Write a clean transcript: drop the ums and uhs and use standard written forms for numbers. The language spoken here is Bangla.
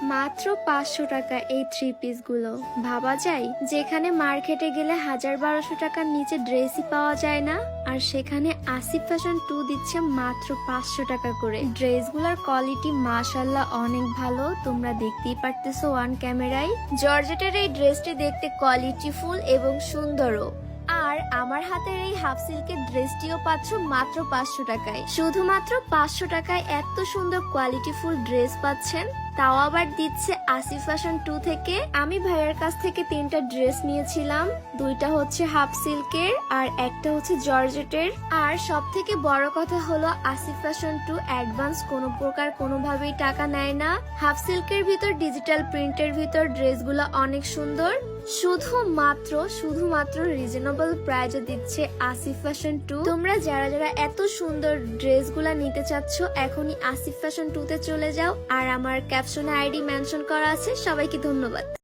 মাত্র 500 টাকা এই থ্রি পিস গুলো। ভাবা যায় যেখানে মার্কেটে গেলে 1000-1200 টাকার নিচে ড্রেসই পাওয়া যায় না, আর সেখানে আসিফ ফ্যাশন 2 দিচ্ছে মাত্র 500 টাকা করে। ড্রেসগুলোর কোয়ালিটি মাশাআল্লাহ অনেক ভালো, তোমরা দেখতেই পারতেছো ওয়ান ক্যামেরায়। জর্জেটের এই ড্রেসটি দেখতে কোয়ালিটিফুল এবং সুন্দরও। আর আমার হাতের এই হাফ সিল্কের ড্রেসটিও পাচ্ছ মাত্র 500 টাকায়। শুধুমাত্র 500 টাকায় এত সুন্দর কোয়ালিটিফুল ড্রেস পাচ্ছেন, তাও আবার দিচ্ছে আসিফ ফ্যাশন 2 থেকে। আমি ভাইয়ের কাছ থেকে 3টা ড্রেস নিয়েছিলাম, 2টা হচ্ছে হাফ সিল্কের আর একটা হচ্ছে জর্জেটের। আর সব থেকে বড় কথা হলো আসিফ ফ্যাশন 2 অ্যাডভান্স কোনো প্রকার কোনোভাবেই টাকা নেয় না। হাফ সিল্কের ভিতর ডিজিটাল প্রিন্টের ভিতর ড্রেসগুলো অনেক সুন্দর। শুধুমাত্র রিজনেবল প্রাইজে দিচ্ছে আসিফ ফ্যাশন 2। তোমরা যারা যারা এত সুন্দর ড্রেসগুলা নিতে চাচ্ছ, এখনই আসিফ ফ্যাশন 2 তে চলে যাও। আর আমার ক্যাপশনে আইডি মেনশন করা আছে। সবাইকে ধন্যবাদ।